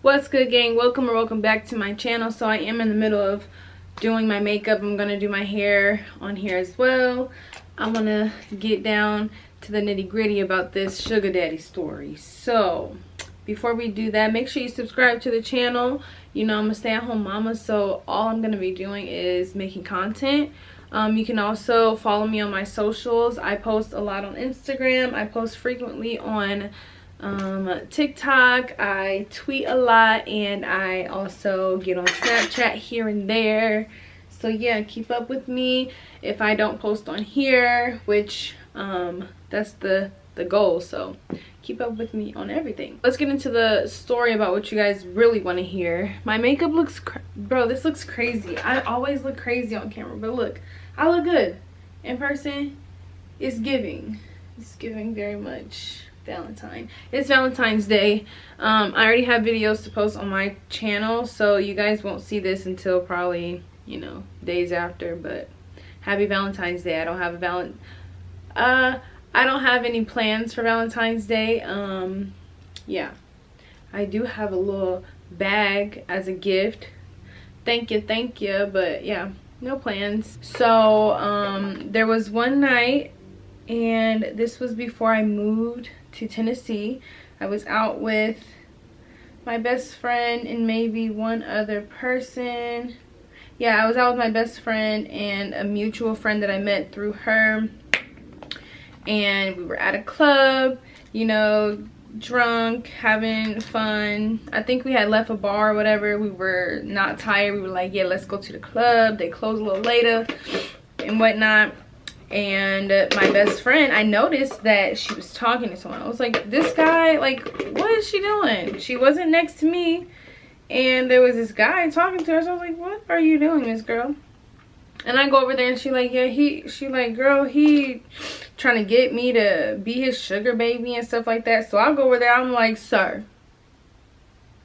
What's good, gang? Welcome or welcome back to my channel. So I am in the middle of doing my makeup. I'm gonna do my hair on here as well. I'm gonna get down to the nitty-gritty about this sugar daddy story. So before we do that, make sure you subscribe to the channel. You know, I'm a stay-at-home mama, so all I'm gonna be doing is making content. You can also follow me on my socials. I post a lot on Instagram. I post frequently on TikTok. I tweet a lot, and I also get on Snapchat here and there. So yeah, keep up with me. If I don't post on here, which that's the goal, so keep up with me on everything. Let's get into the story about what you guys really want to hear. My makeup looks bro, this looks crazy. I always look crazy on camera, but look, I look good in person. It's giving very much Valentine. It's Valentine's Day. I already have videos to post on my channel, so you guys won't see this until probably, you know, days after. But happy Valentine's Day. I don't have any plans for Valentine's Day. Yeah, I do have a little bag as a gift. Thank you, but yeah, no plans. So there was one night, and this was before I moved to Tennessee. I was out with my best friend and maybe one other person. Yeah, I was out with my best friend and a mutual friend that I met through her, and we were at a club, you know, drunk, having fun. I think we had left a bar or whatever. We were not tired. We were like, yeah, let's go to the club. They closed a little later and whatnot. And my best friend, I noticed that she was talking to someone. I was like, this guy, like, what is she doing? She wasn't next to me, and there was this guy talking to her. So I was like, what are you doing, this girl? And I go over there, and she like, yeah, she like, girl, he trying to get me to be his sugar baby and stuff like that. So I go over there, I'm like, sir,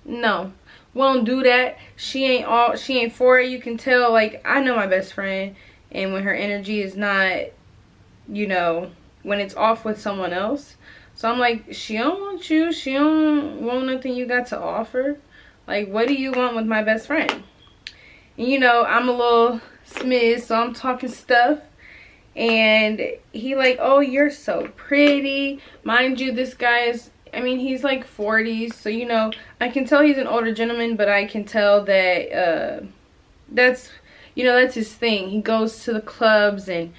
no, we don't do that. She ain't for it. You can tell, like, I know my best friend, and when her energy is not, you know, when it's off with someone else. So I'm like, she don't want you. She don't want nothing you got to offer. Like, what do you want with my best friend? And you know, I'm a little smidge, so I'm talking stuff. And he like, oh, you're so pretty. Mind you, this guy is, I mean, he's like 40s. So, you know, I can tell he's an older gentleman, but I can tell that that's, you know, that's his thing. He goes to the clubs and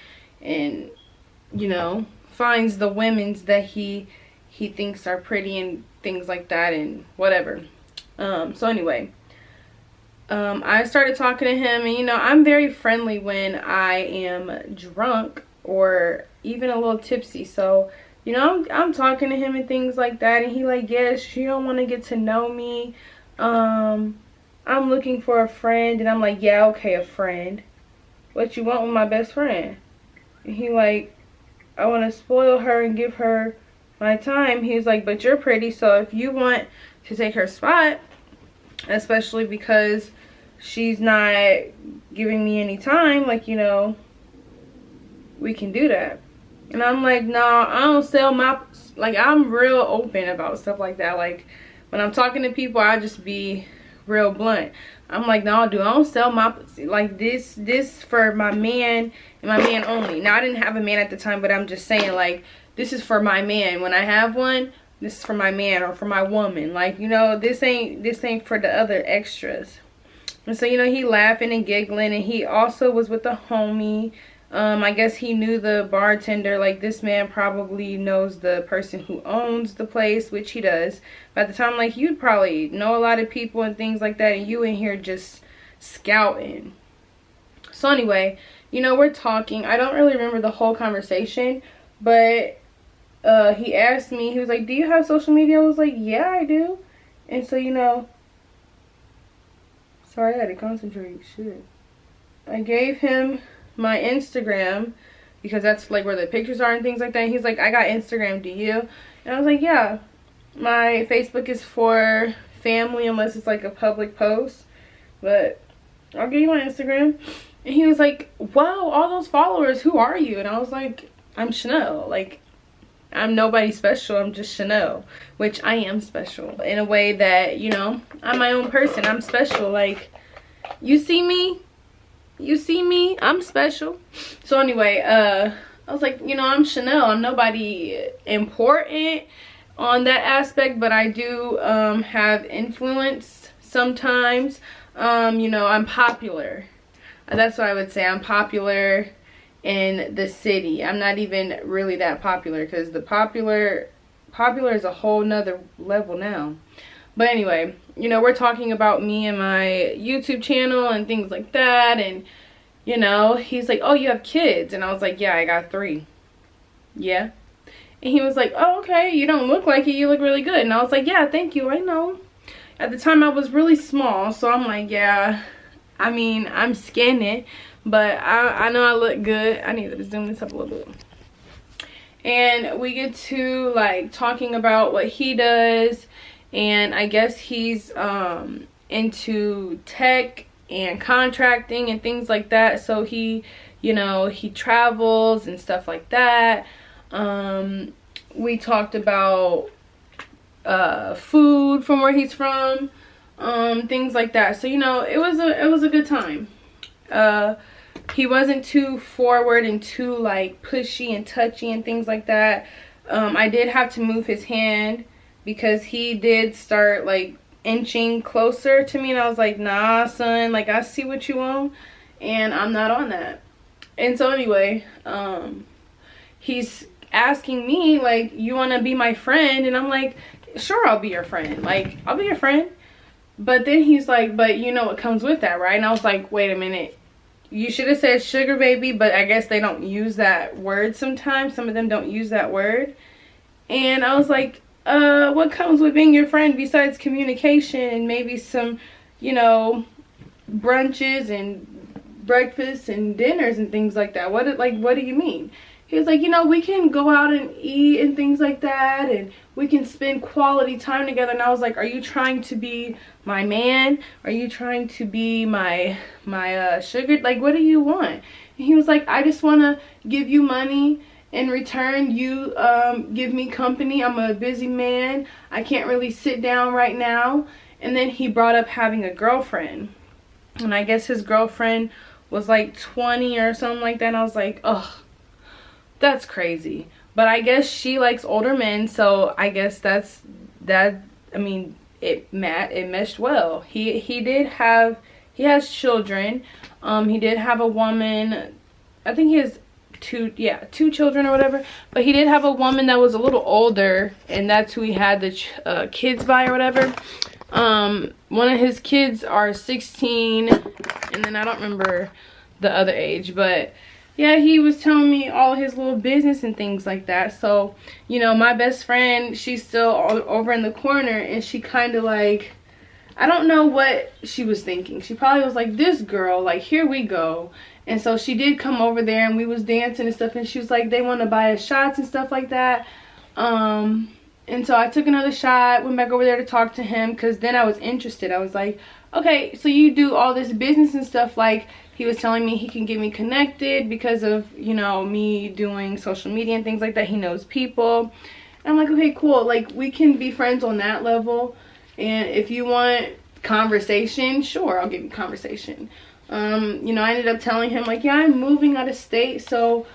you know, finds the women's that he thinks are pretty and things like that and whatever. So anyway, I started talking to him, and you know, I'm very friendly when I am drunk or even a little tipsy. So, you know, I'm talking to him and things like that, and he like, yes, you don't want to get to know me. I'm looking for a friend. And I'm like, yeah, okay, a friend. What you want with my best friend? And he like, I want to spoil her and give her my time. He's like, but you're pretty, so if you want to take her spot, especially because she's not giving me any time, like, you know, we can do that. And I'm like, no, I don't sell my, like, I'm real open about stuff like that. Like, when I'm talking to people, I just be real blunt. I'm like, no, dude, I don't sell my pussy. Like, this for my man and my man only. Now, I didn't have a man at the time, but I'm just saying, like, this is for my man. When I have one, this is for my man or for my woman. Like, you know, this ain't for the other extras. And so, you know, he laughing and giggling, and he also was with a homie. I guess he knew the bartender. Like, this man probably knows the person who owns the place, which he does. But at the time, like, you'd probably know a lot of people and things like that, and you in here just scouting. So anyway, you know, we're talking. I don't really remember the whole conversation, but he asked me, he was like, do you have social media? I was like, yeah, I do. And so, you know, sorry, I had to concentrate. Shit. I gave him my Instagram because that's like where the pictures are and things like that. And he's like, I got Instagram, do you? And I was like, yeah. My Facebook is for family unless it's like a public post, but I'll give you my Instagram. And he was like, wow, all those followers, who are you? And I was like, I'm Chanel. Like, I'm nobody special. I'm just Chanel, which I am special in a way that, you know, I'm my own person. I'm special. Like, you see me, I'm special. So anyway, I was like, you know, I'm Chanel. I'm nobody important on that aspect, but I do have influence sometimes. You know, I'm popular. That's what I would say. I'm popular in the city. I'm not even really that popular, because the popular is a whole nother level now. But anyway, you know, we're talking about me and my YouTube channel and things like that. And, you know, he's like, oh, you have kids? And I was like, yeah, I got 3. Yeah. And he was like, oh, okay, you don't look like it. You look really good. And I was like, yeah, thank you. I know. At the time, I was really small. So I'm like, yeah, I mean, I'm skinny, but I know I look good. I need to zoom this up a little bit. And we get to, like, talking about what he does. And I guess he's into tech and contracting and things like that. So he, you know, he travels and stuff like that. We talked about food from where he's from, things like that. So, you know, it was a good time. He wasn't too forward and too, like, pushy and touchy and things like that. I did have to move his hand, because he did start, like, inching closer to me, and I was like, nah, son, like, I see what you want, and I'm not on that. And so anyway, he's asking me, like, you want to be my friend? And I'm like, sure, I'll be your friend. Like, I'll be your friend. But then he's like, but you know what comes with that, right? And I was like, wait a minute. You should have said sugar baby, but I guess they don't use that word sometimes. Some of them don't use that word. And I was like, what comes with being your friend besides communication and maybe some, you know, brunches and breakfasts and dinners and things like that? What do you mean? He was like, you know, we can go out and eat and things like that, and we can spend quality time together. And I was like, are you trying to be my man? Are you trying to be my sugar? Like, what do you want? And he was like, I just want to give you money. In return, you give me company. I'm a busy man. I can't really sit down right now. And then he brought up having a girlfriend. And I guess his girlfriend was like 20 or something like that. And I was like, oh, that's crazy. But I guess she likes older men. So I guess that. I mean, it meshed well. He has children. He did have a woman. I think he has two children or whatever, but he did have a woman that was a little older, and that's who he had the kids by or whatever. One of his kids are 16, and then I don't remember the other age, but yeah, he was telling me all his little business and things like that. So, you know, my best friend, she's still over in the corner, and she kind of like, I don't know what she was thinking. She probably was like, this girl, like, here we go. And so she did come over there, and we was dancing and stuff, and she was like, they want to buy us shots and stuff like that. And so I took another shot, went back over there to talk to him, because then I was interested. I was like, okay, so you do all this business and stuff. Like, he was telling me he can get me connected because of, you know, me doing social media and things like that. He knows people. And I'm like, okay, cool. Like, we can be friends on that level. And if you want conversation, sure, I'll give you conversation. You know, I ended up telling him, like, yeah, I'm moving out of state, so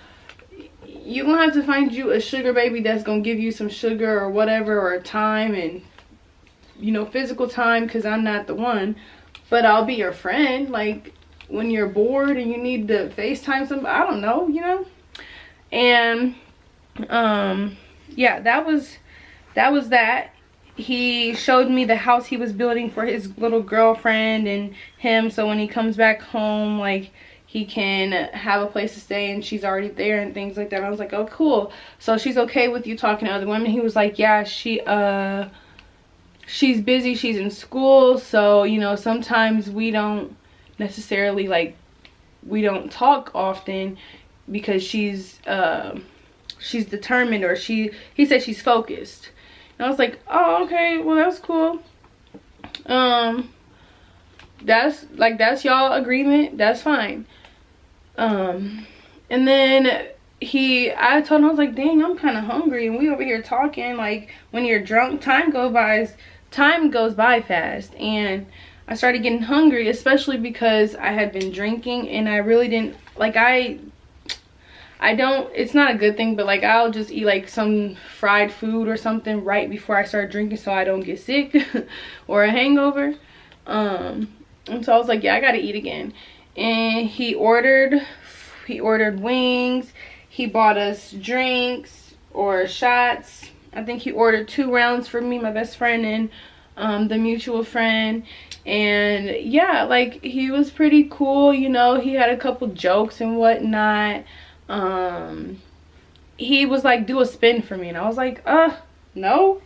you're gonna have to find you a sugar baby that's gonna give you some sugar or whatever, or time and, you know, physical time, because I'm not the one. But I'll be your friend, like, when you're bored and you need to FaceTime somebody, I don't know, you know. And yeah, that was that. He showed me the house he was building for his little girlfriend and him, so when he comes back home, like, he can have a place to stay, and she's already there and things like that. I was like, oh, cool. So she's okay with you talking to other women? He was like, yeah, she's busy, she's in school, so, you know, sometimes we don't necessarily, like, we don't talk often, because she's determined, or he said she's focused. And I was like, oh, okay, well, that's cool. That's y'all agreement, that's fine. And then I told him, I was like, dang, I'm kind of hungry, and we over here talking. Like, when you're drunk, time goes by fast. And I started getting hungry, especially because I had been drinking, and I really didn't like, I don't, it's not a good thing, but like, I'll just eat like some fried food or something right before I start drinking so I don't get sick or a hangover. And so I was like, yeah, I gotta eat again. And he ordered wings. He bought us drinks or shots. I think he ordered 2 rounds for me, my best friend, and the mutual friend. And yeah, like, he was pretty cool, you know. He had a couple jokes and whatnot. He was like, do a spin for me, and I was like, no.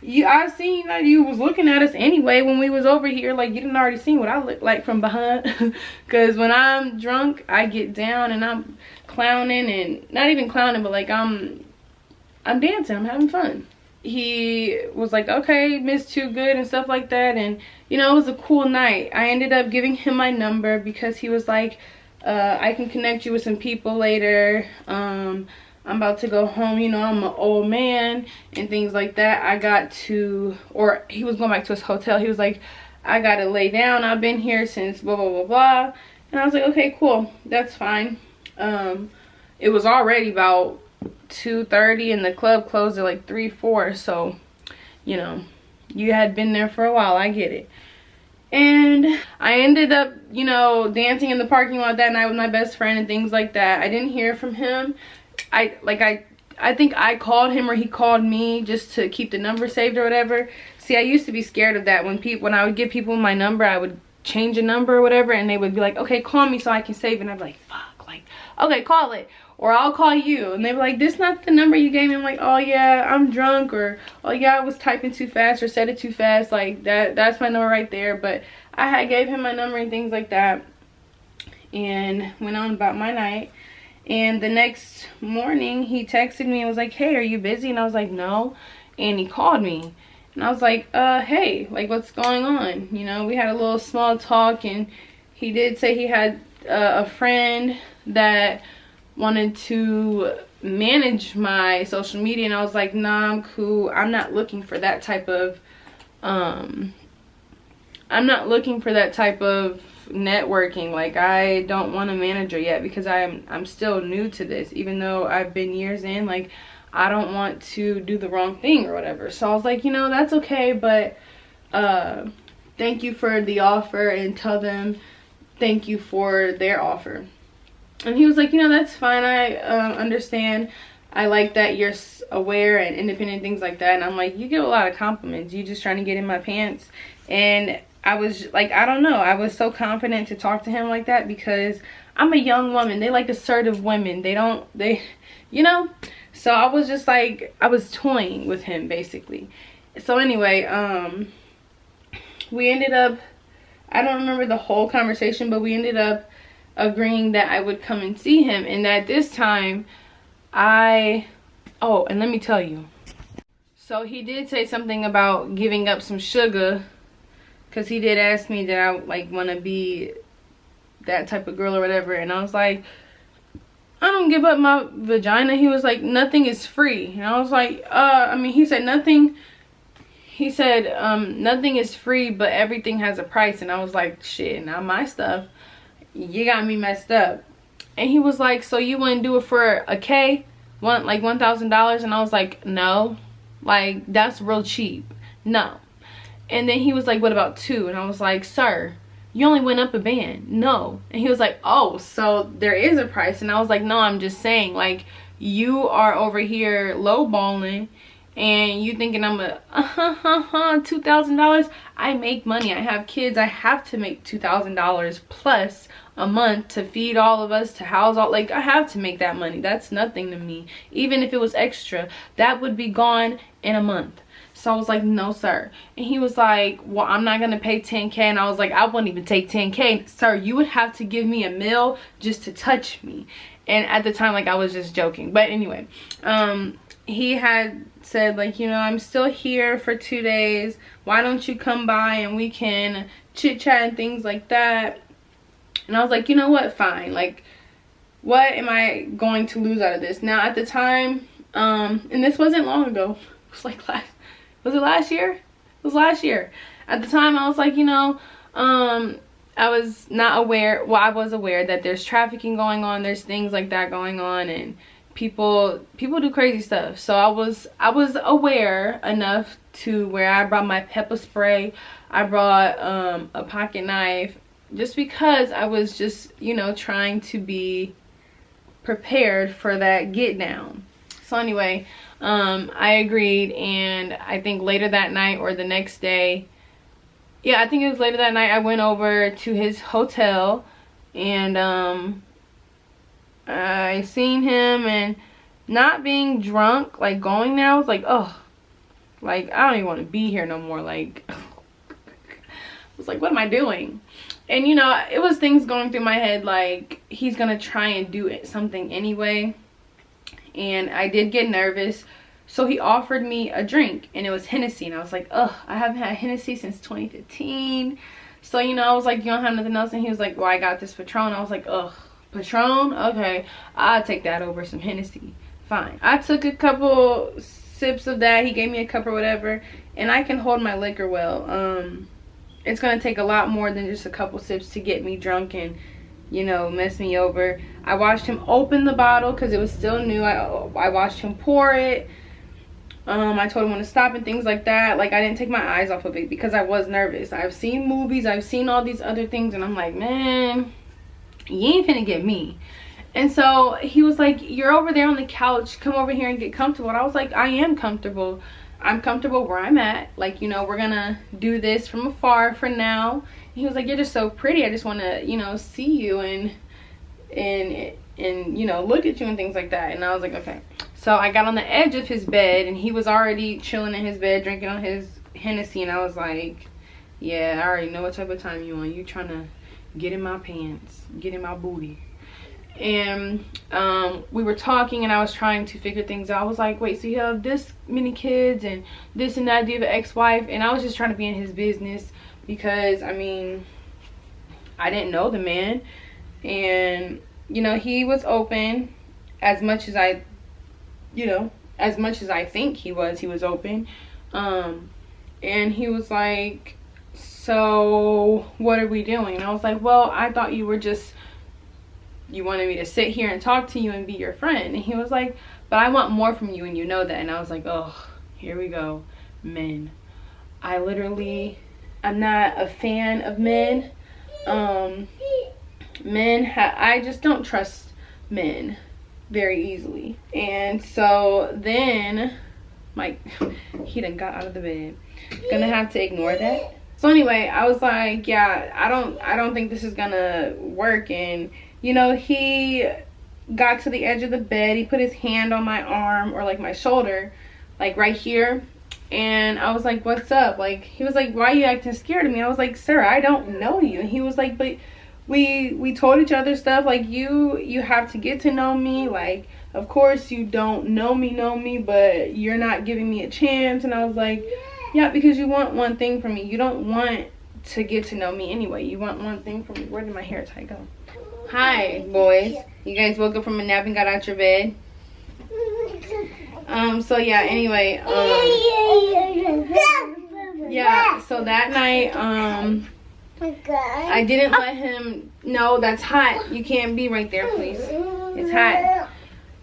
I seen that you was looking at us anyway when we was over here. Like, you didn't already seen what I look like from behind. Because when I'm drunk, I get down and I'm clowning, and not even clowning, but like I'm dancing, I'm having fun. He was like, okay, Miss Too Good and stuff like that. And you know, it was a cool night. I ended up giving him my number because he was like, I can connect you with some people later. I'm about to go home, you know, I'm an old man and things like that. I got to, or he was going back to his hotel. He was like, I got to lay down. I've been here since blah, blah, blah, blah. And I was like, okay, cool. That's fine. It was already about 2:30 and the club closed at like 3, 4. So, you know, you had been there for a while. I get it. And I ended up, you know, dancing in the parking lot that night with my best friend and things like that. I didn't hear from him. I think I called him or he called me just to keep the number saved or whatever. See, I used to be scared of that. When I would give people my number, I would change a number or whatever, and they would be like, okay, call me so I can save it. And I'd be like, fuck, like, okay, call it, or I'll call you. And they'd be like, this not the number you gave me. I'm like, oh yeah, I'm drunk, or oh yeah, I was typing too fast or said it too fast. Like, that's my number right there. But I had gave him my number and things like that, and went on about my night. And the next morning he texted me and was like, hey, are you busy? And I was like, no. And he called me and I was like, hey, like, what's going on? You know, we had a little small talk, and he did say he had a friend that wanted to manage my social media, and I was like, nah, I'm cool. I'm not looking for that type of networking. Like, I don't want a manager yet because I'm still new to this. Even though I've been years in, like, I don't want to do the wrong thing or whatever. So I was like, you know, that's okay, but thank you for the offer, and tell them thank you for their offer. And he was like, you know, that's fine. I understand. I like that you're aware and independent, things like that. And I'm like, you get a lot of compliments. You just trying to get in my pants. And I was like, I don't know. I was so confident to talk to him like that because I'm a young woman. They like assertive women. You know. So I was just like, I was toying with him basically. So anyway, we ended up, I don't remember the whole conversation, but we ended up agreeing that I would come and see him. And at this time, and let me tell you. So he did say something about giving up some sugar, because he did ask me that I like want to be that type of girl or whatever. And I was like, I don't give up my vagina. He was like, nothing is free. And I was like, he said nothing. He said, nothing is free, but everything has a price. And I was like, shit, now my stuff, you got me messed up. And he was like, so you wouldn't do it for a K? Like $1,000? And I was like, no. Like, that's real cheap. No. And then he was like, what about 2? And I was like, sir, you only went up a band. No. And he was like, oh, so there is a price. And I was like, no, I'm just saying, like, you are over here lowballing and you thinking I'm a $2,000. I make money. I have kids. I have to make $2,000 plus a month to feed all of us, to house all, like, I have to make that money. That's nothing to me. Even if it was extra, that would be gone in a month. So I was like, no, sir. And he was like, well, I'm not gonna pay 10K. And I was like, I wouldn't even take 10K. Sir, you would have to give me a meal just to touch me. And at the time, like, I was just joking. But anyway, he had said, like, you know, I'm still here for 2 days. Why don't you come by and we can chit chat and things like that. And I was like, you know what, fine. Like, what am I going to lose out of this? Now at the time, and this wasn't long ago, it was like was it last year? It was last year. At the time I was like, you know, I was not aware, well, I was aware that there's trafficking going on, there's things like that going on, and people do crazy stuff. So I was aware enough to where I brought my pepper spray, I brought a pocket knife, just because I was just, you know, trying to be prepared for that get down. So anyway, I agreed, and I think later that night or the next day, yeah, I think it was later that night, I went over to his hotel, and I seen him, and not being drunk, like going there, I was like, oh, like I don't even want to be here no more. Like I was like, what am I doing? And you know, it was things going through my head like he's gonna try and do something anyway, and I did get nervous. So he offered me a drink, and it was Hennessy, and I was like, ugh, I haven't had Hennessy since 2015. So, you know, I was like, you don't have nothing else? And he was like, well, I got this Patron. I was like, ugh, Patron? Okay, I'll take that over some Hennessy. Fine. I took a couple sips of that. He gave me a cup or whatever, and I can hold my liquor well. It's going to take a lot more than just a couple sips to get me drunk and, you know, mess me over. I watched him open the bottle because it was still new. I watched him pour it. I told him when to stop and things like that. Like, I didn't take my eyes off of it because I was nervous. I've seen movies, I've seen all these other things, and I'm like, man, you ain't finna get me. And so he was like, you're over there on the couch, come over here and get comfortable. And I was like, I am comfortable. I'm comfortable where I'm at. Like, you know, we're gonna do this from afar for now. And he was like, you're just so pretty, I just want to, you know, see you and you know, look at you and things like that. And I was like, okay. So I got on the edge of his bed, and he was already chilling in his bed, drinking on his Hennessy, and I was like, yeah, I already know what type of time you on. You trying to get in my pants, get in my booty. And we were talking, and I was trying to figure things out. I was like, wait, so you have this many kids and this and that, do you have an ex-wife? And I was just trying to be in his business because, I mean, I didn't know the man. And, you know, he was open as much as I, you know, as much as I think he was open. And he was like, so what are we doing? And I was like, well, I thought you were just, you wanted me to sit here and talk to you and be your friend. And he was like, but I want more from you, and you know that. And I was like, oh, here we go, men. I'm not a fan of men. I just don't trust men very easily. And so then he done got out of the bed. Gonna have to ignore that. So anyway, I was like, yeah, I don't think this is gonna work. And you know, he got to the edge of the bed, he put his hand on my arm, or like my shoulder, like right here, and I was like, what's up? Like, he was like, why are you acting scared of me? I was like, sir, I don't know you. And he was like, but we told each other stuff, like you have to get to know me, like of course you don't know me, but you're not giving me a chance. And I was like, yeah, because you want one thing from me. You don't want to get to know me anyway. You want one thing from me. Where did my hair tie go? Hi boys, you guys woke up from a nap and got out your bed. So yeah, anyway, yeah, so that night I didn't let him, no, that's hot, you can't be right there, please, it's hot.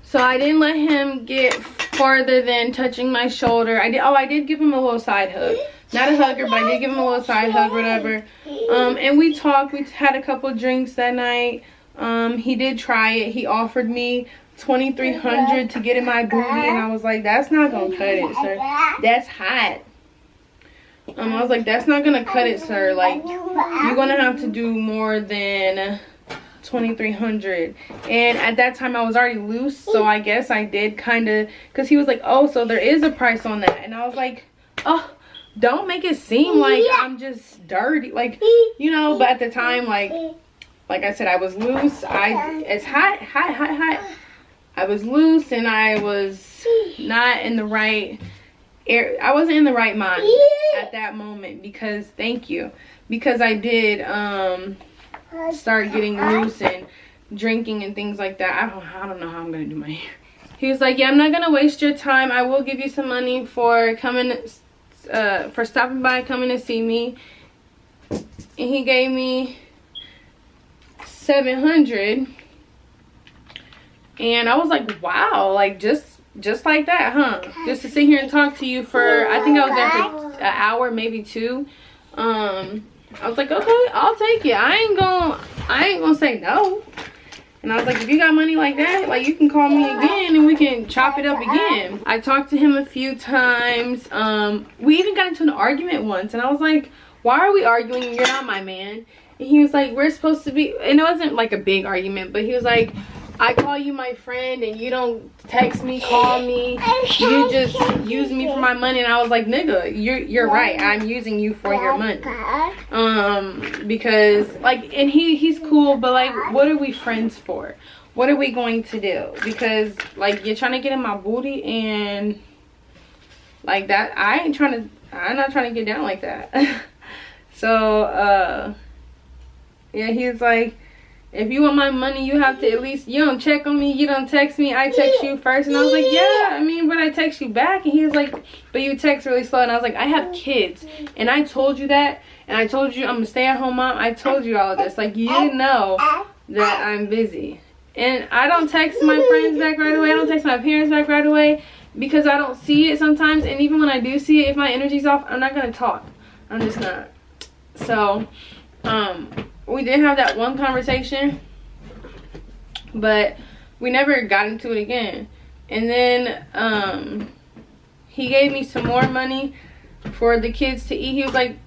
So I didn't let him get farther than touching my shoulder. I did give him a little side hug. Not a hugger, but I did give him a little side hug, whatever. And we talked, we had a couple drinks that night. He did try it. He offered me $2,300 to get in my booty, and I was like, that's not gonna cut it, sir. That's hot. I was like, that's not gonna cut it, sir. Like, you're gonna have to do more than $2,300. And at that time I was already loose, so I guess I did kind of, because he was like, oh, so there is a price on that. And I was like, oh, don't make it seem like I'm just dirty, like, you know. But at the time, like I said, I was loose. It's hot. I was loose, and I was not in the right air. I wasn't in the right mind at that moment, because because I did start getting loose and drinking and things like that. I don't know how I'm gonna do my hair. He was like, yeah, I'm not gonna waste your time. I will give you some money for coming, for stopping by, coming to see me. And he gave me $700. And I was like, wow, like just like that, huh? Just to sit here and talk to you for, I think I was there for an hour, maybe 2. I was like, okay, I'll take it. I ain't gonna say no. And I was like, if you got money like that, like, you can call me again and we can chop it up again. I talked to him a few times. We even got into an argument once, and I was like, why are we arguing? You're not my man. And he was like, we're supposed to be, and it wasn't like a big argument, but he was like, I call you my friend and you don't text me, call me, you just use me for my money. And I was like, nigga, you're right, I'm using you for your money. Because like, and he's cool, but like, what are we friends for? What are we going to do? Because like, you're trying to get in my booty, and like that, I'm not trying to get down like that. So yeah, he's like, if you want my money, you have to at least, you don't check on me, you don't text me, I text you first. And I was like, yeah, I mean, but I text you back. And he was like, but you text really slow. And I was like, I have kids, and I told you that, and I told you I'm a stay-at-home mom. I told you all of this. Like, you know that I'm busy, and I don't text my friends back right away. I don't text my parents back right away because I don't see it sometimes. And even when I do see it, if my energy's off, I'm not gonna talk. I'm just not. So we did have that one conversation, but we never got into it again. And then he gave me some more money for the kids to eat. He was like,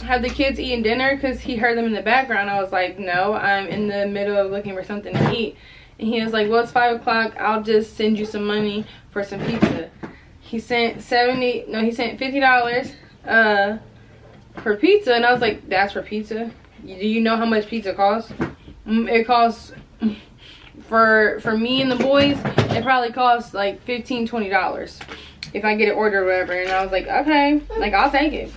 have the kids eating dinner? Because he heard them in the background. I was like, no, I'm in the middle of looking for something to eat. And he was like, well, it's 5 o'clock, I'll just send you some money for some pizza. He sent $50 for pizza. And I was like, that's for pizza? Do you know how much pizza costs? It costs, for me and the boys, it probably costs like $15-20 if I get it ordered or whatever. And I was like, okay, like, I'll take it.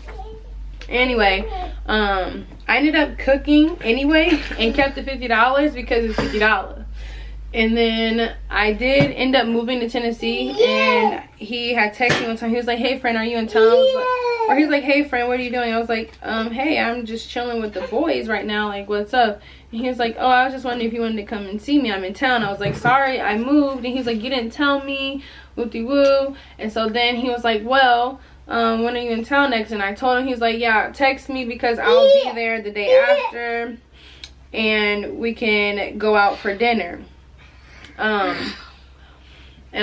Anyway, I ended up cooking anyway and kept the $50 because it's $50. And then I did end up moving to Tennessee, and he had texted me one time. He was like, hey friend, are you in town? Or he was like, hey friend, what are you doing? I was like, hey, I'm just chilling with the boys right now, like, what's up? And he was like, oh, I was just wondering if you wanted to come and see me, I'm in town. I was like, sorry, I moved. And he's like, you didn't tell me, woo-de-woo. And so then he was like, well, when are you in town next? And I told him. He was like, yeah, text me because I'll be there the day after, and we can go out for dinner. And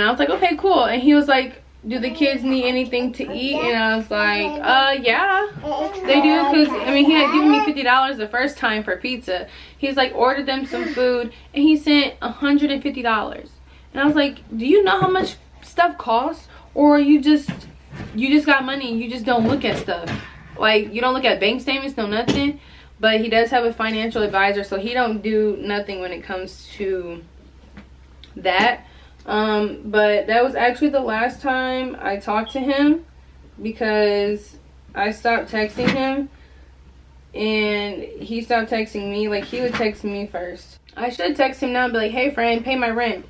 I was like, okay, cool. And he was like, do the kids need anything to eat? And I was like, yeah, they do. Because, I mean, he had given me $50 the first time for pizza. He's like, ordered them some food, and he sent $150. And I was like, do you know how much stuff costs? Or you just got money and you just don't look at stuff? Like, you don't look at bank statements, no nothing. But he does have a financial advisor, so he don't do nothing when it comes to that. But that was actually the last time I talked to him, because I stopped texting him and he stopped texting me. Like, he would text me first. I should text him now and be like, hey friend, pay my rent.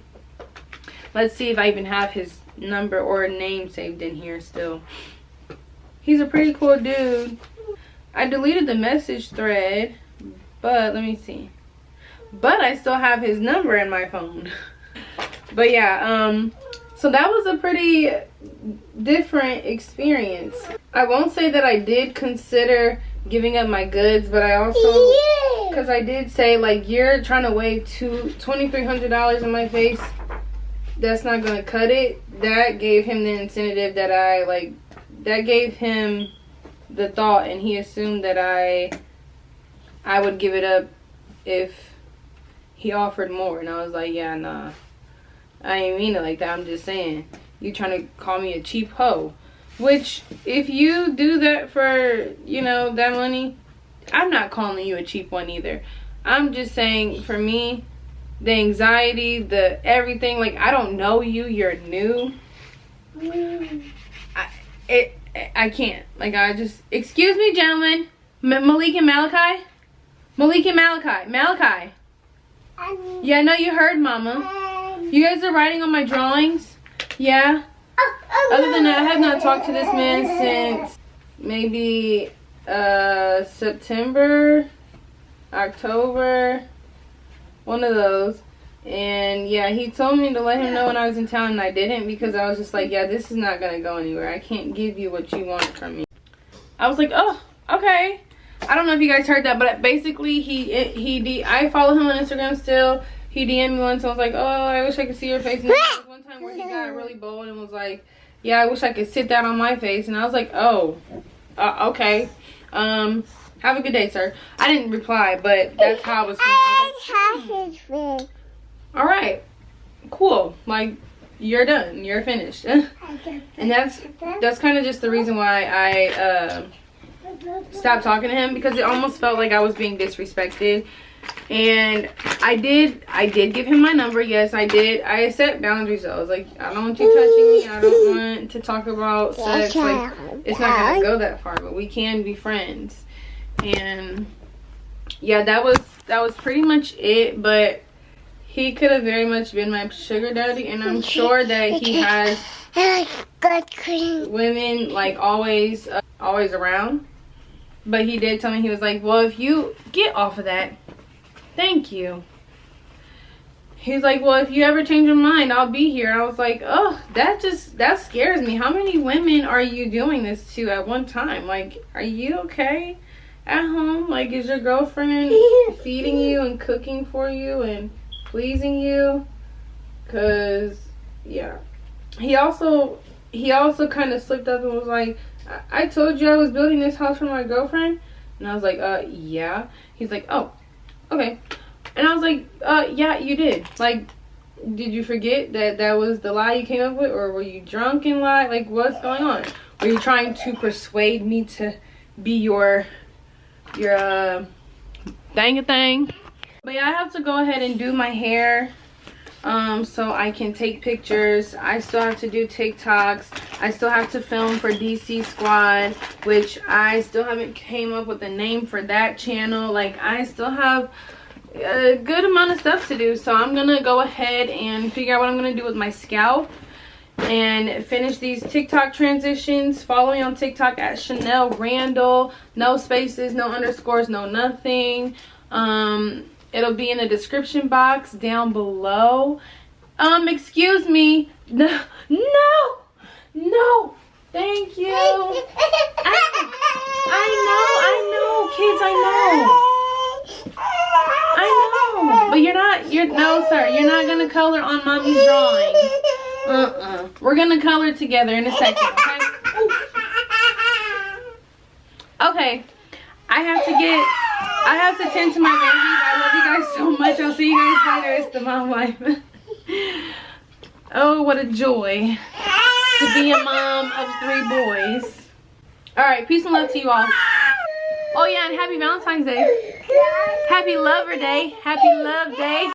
Let's see if I even have his number or name saved in here still. He's a pretty cool dude. I deleted the message thread, but let me see. But I still have his number in my phone. But yeah, so that was a pretty different experience. I won't say that I did consider giving up my goods, but I also, because I did say, like, you're trying to wave $2,300 in my face, that's not gonna cut it. That gave him the incentive that that gave him the thought, and he assumed that I would give it up if he offered more. And I was like, yeah, nah, I ain't mean it like that. I'm just saying, you trying to call me a cheap hoe. Which, if you do that for, you know, that money, I'm not calling you a cheap one either. I'm just saying, for me, the anxiety, the everything, like, I don't know you, you're new. I can't. Like, I just, excuse me, gentlemen. Malik and Malachi? Malik and Malachi. Malachi. Yeah, I know you heard, Mama. You guys are writing on my drawings? Yeah? Other than that, I have not talked to this man since maybe September, October, one of those. And yeah, he told me to let him know when I was in town, and I didn't, because I was just like, yeah, this is not gonna go anywhere. I can't give you what you want from me. I was like, oh, okay. I don't know if you guys heard that, but basically I follow him on Instagram still. He DM'd me once and was like, oh, I wish I could see your face. And there was one time where he got really bold and was like, yeah, I wish I could sit that on my face. And I was like, oh, okay. Have a good day, sir. I didn't reply, but that's how I was feeling. All right, cool. Like, you're done. You're finished. And that's kind of just the reason why I stopped talking to him, because it almost felt like I was being disrespected. And I did give him my number. Yes, I did. I set boundaries though. I was like, I don't want you touching me. I don't want to talk about sex. Like, it's not gonna go that far, but we can be friends. And yeah, that was pretty much it. But he could have very much been my sugar daddy, and I'm sure that he has women like always around. But he did tell me, he was like, well, if you get off of that, thank you. He's like, well, if you ever change your mind, I'll be here. I was like, oh, that scares me. How many women are you doing this to at one time? Like, are you okay at home? Like, is your girlfriend feeding you and cooking for you and pleasing you? Because yeah, he also kind of slipped up and was like, I told you I was building this house for my girlfriend. And I was like, yeah. He's like, oh, okay. And I was like, yeah, you did. Like, did you forget that was the lie you came up with? Or were you drunk and lied? Like, what's going on? Were you trying to persuade me to be your thing? But yeah, I have to go ahead and do my hair so I can take pictures. I still have to do TikToks. I still have to film for DC Squad, which I still haven't came up with a name for that channel. Like, I still have a good amount of stuff to do, so I'm gonna go ahead and figure out what I'm gonna do with my scalp and finish these TikTok transitions. Follow me on TikTok at Chanel Randall. No spaces, no underscores, no nothing. It'll be in the description box down below. Excuse me. No, thank you. I know, kids, I know. But no, sir, you're not gonna color on Mommy's drawing. We're gonna color together in a second, okay? Okay, I have to tend to my babies. I love you guys so much. I'll see you guys later. It's the mom life. Oh, what a joy to be a mom of 3 boys. Alright, peace and love to you all. Oh yeah, and happy Valentine's Day. Happy Lover Day. Happy Love Day.